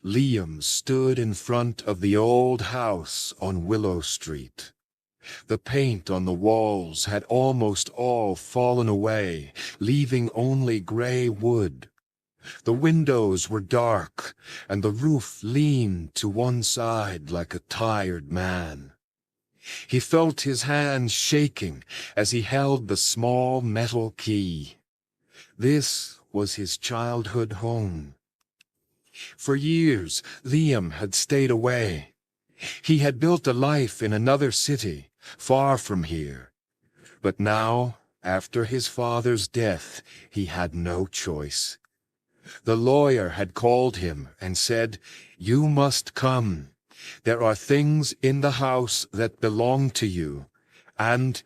Liam stood in front of the old house on Willow Street. The paint on the walls had almost all fallen away, leaving only gray wood. The windows were dark, and the roof leaned to one side like a tired man. He felt his hands shaking as he held the small metal key. This was his childhood home. For years, Liam had stayed away. He had built a life in another city, far from here. But now, after his father's death, he had no choice. The lawyer had called him and said, "You must come. There are things in the house that belong to you, and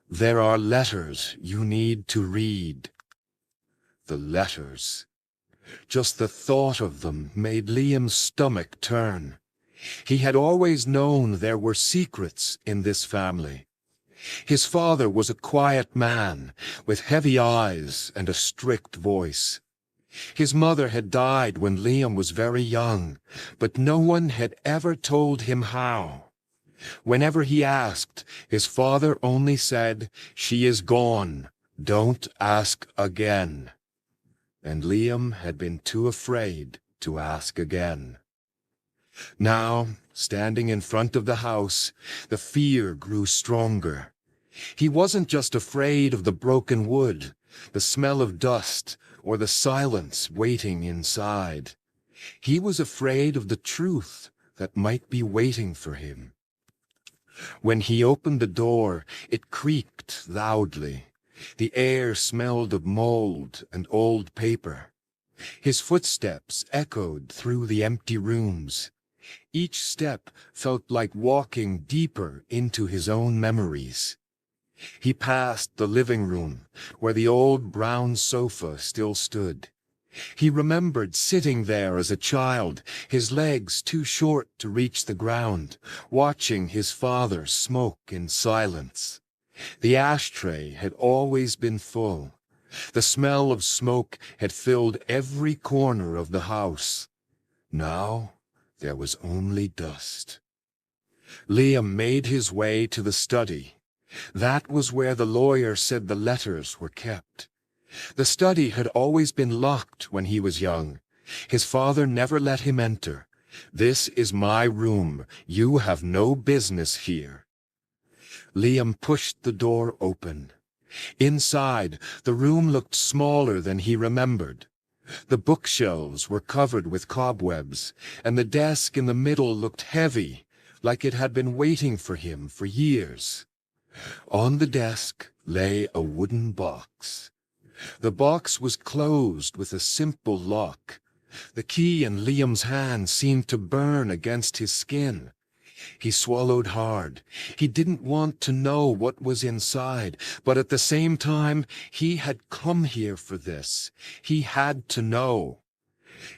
there are letters you need to read." The letters. Just the thought of them made Liam's stomach turn. He had always known there were secrets in this family. His father was a quiet man, with heavy eyes and a strict voice. His mother had died when Liam was very young, but no one had ever told him how. Whenever he asked, his father only said, "She is gone. Don't ask again." And Liam had been too afraid to ask again. Now, standing in front of the house, the fear grew stronger. He wasn't just afraid of the broken wood, the smell of dust, or the silence waiting inside. He was afraid of the truth that might be waiting for him. When he opened the door, it creaked loudly. The air smelled of mold and old paper. His footsteps echoed through the empty rooms. Each step felt like walking deeper into his own memories. He passed the living room, where the old brown sofa still stood. He remembered sitting there as a child, his legs too short to reach the ground, watching his father smoke in silence. The ashtray had always been full. The smell of smoke had filled every corner of the house. Now there was only dust. Liam made his way to the study. That was where the lawyer said the letters were kept. The study had always been locked when he was young. His father never let him enter. "This is my room. You have no business here." Liam pushed the door open. Inside, the room looked smaller than he remembered. The bookshelves were covered with cobwebs, and the desk in the middle looked heavy, like it had been waiting for him for years. On the desk lay a wooden box. The box was closed with a simple lock. The key in Liam's hand seemed to burn against his skin. He swallowed hard. He didn't want to know what was inside, but at the same time, he had come here for this. He had to know.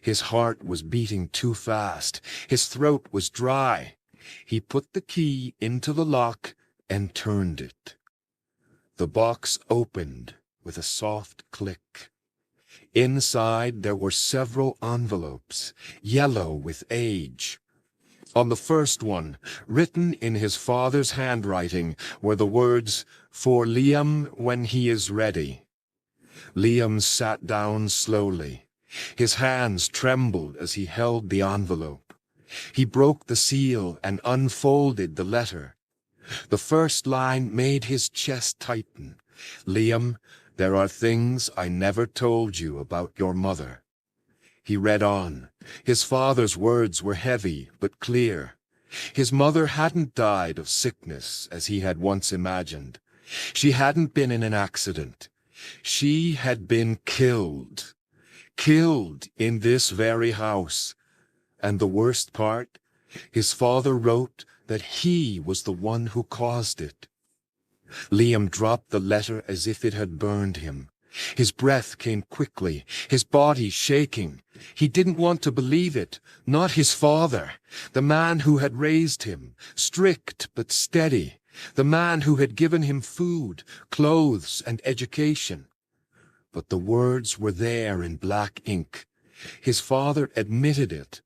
His heart was beating too fast. His throat was dry. He put the key into the lock and turned it. The box opened with a soft click. Inside there were several envelopes, yellow with age. On the first one, written in his father's handwriting, were the words, "For Liam when he is ready." Liam sat down slowly. His hands trembled as he held the envelope. He broke the seal and unfolded the letter. The first line made his chest tighten. "Liam, there are things I never told you about your mother." He read on. His father's words were heavy but clear. His mother hadn't died of sickness as he had once imagined. She hadn't been in an accident. She had been killed. Killed in this very house. And the worst part, his father wrote that he was the one who caused it. Liam dropped the letter as if it had burned him. His breath came quickly, his body shaking. He didn't want to believe it, not his father, the man who had raised him, strict but steady, the man who had given him food, clothes, and education. But the words were there in black ink. His father admitted it.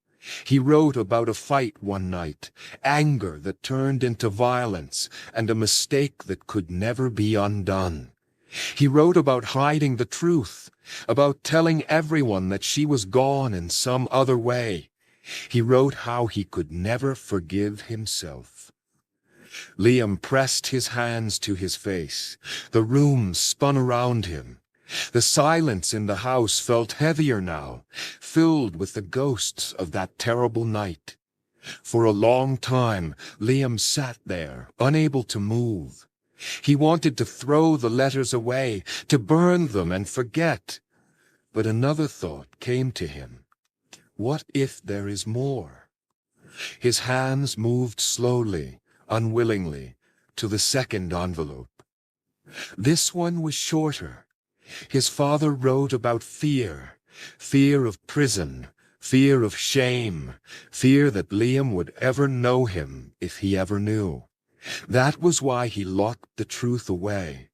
He wrote about a fight one night, anger that turned into violence, and a mistake that could never be undone. He wrote about hiding the truth, about telling everyone that she was gone in some other way. He wrote how he could never forgive himself. Liam pressed his hands to his face. The room spun around him. The silence in the house felt heavier now, filled with the ghosts of that terrible night. For a long time, Liam sat there, unable to move. He wanted to throw the letters away, to burn them and forget. But another thought came to him. What if there is more? His hands moved slowly, unwillingly, to the second envelope. This one was shorter. His father wrote about fear, fear of prison, fear of shame, fear that Liam would ever know him if he ever knew. That was why he locked the truth away.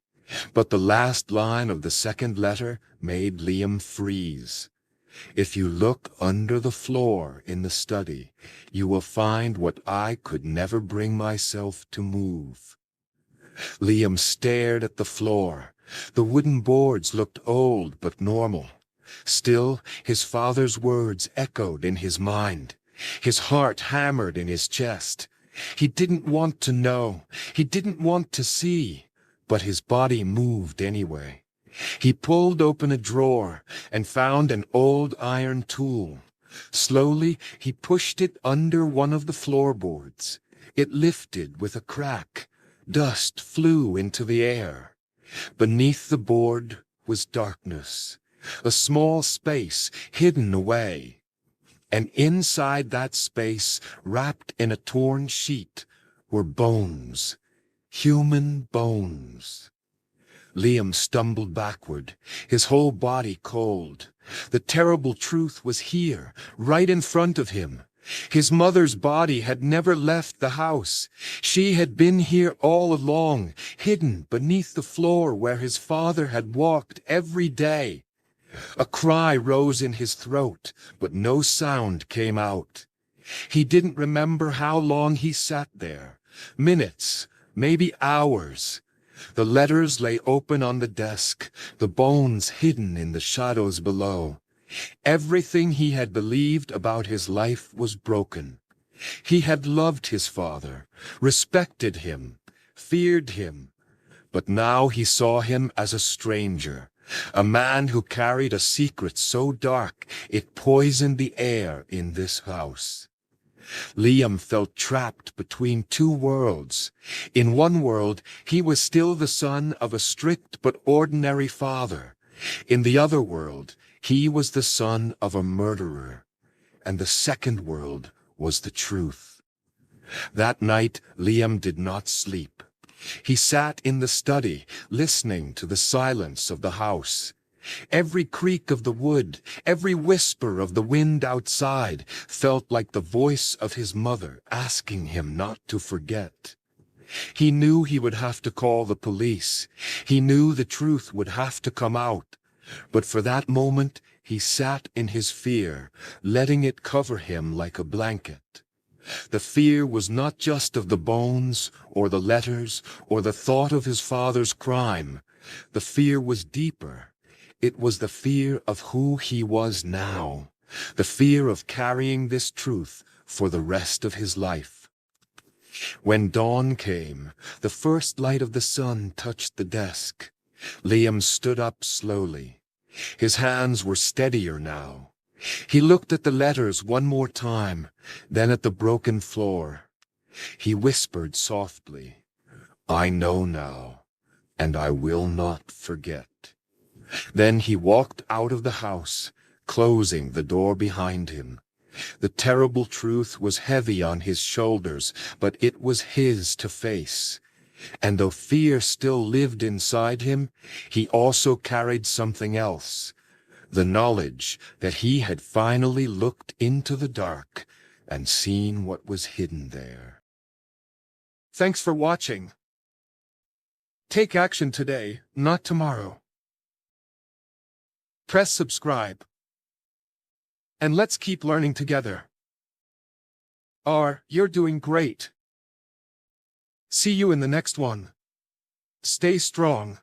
But the last line of the second letter made Liam freeze. If you look under the floor in the study, you will find what I could never bring myself to move. Liam stared at the floor. The wooden boards looked old but normal. Still, his father's words echoed in his mind. His heart hammered in his chest. He didn't want to know. He didn't want to see. But his body moved anyway. He pulled open a drawer and found an old iron tool. Slowly, he pushed it under one of the floorboards. It lifted with a crack. Dust flew into the air. Beneath the board was darkness, a small space hidden away. And inside that space, wrapped in a torn sheet, were bones, human bones. Liam stumbled backward, his whole body cold. The terrible truth was here, right in front of him. His mother's body had never left the house. She had been here all along, hidden beneath the floor where his father had walked every day. A cry rose in his throat, but no sound came out. He didn't remember how long he sat there. Minutes, maybe hours. The letters lay open on the desk, the bones hidden in the shadows below. Everything he had believed about his life was broken. He had loved his father, respected him, feared him. But now he saw him as a stranger, a man who carried a secret so dark it poisoned the air in this house. Liam felt trapped between two worlds. In one world, he was still the son of a strict but ordinary father. In the other world, he was the son of a murderer. And the second world was the truth. That night, Liam did not sleep. He sat in the study, listening to the silence of the house. Every creak of the wood, every whisper of the wind outside felt like the voice of his mother asking him not to forget. He knew he would have to call the police. He knew the truth would have to come out. But for that moment, he sat in his fear, letting it cover him like a blanket. The fear was not just of the bones, or the letters, or the thought of his father's crime. The fear was deeper. It was the fear of who he was now, the fear of carrying this truth for the rest of his life. When dawn came, the first light of the sun touched the desk. Liam stood up slowly. His hands were steadier now. He looked at the letters one more time, then at the broken floor. He whispered softly, "I know now, and I will not forget." Then he walked out of the house, closing the door behind him. The terrible truth was heavy on his shoulders, but it was his to face. And though fear still lived inside him, he also carried something else, the knowledge that he had finally looked into the dark and seen what was hidden there. Thanks for watching. Take action today, not tomorrow. Press subscribe. And let's keep learning together. You're doing great. See you in the next one. Stay strong.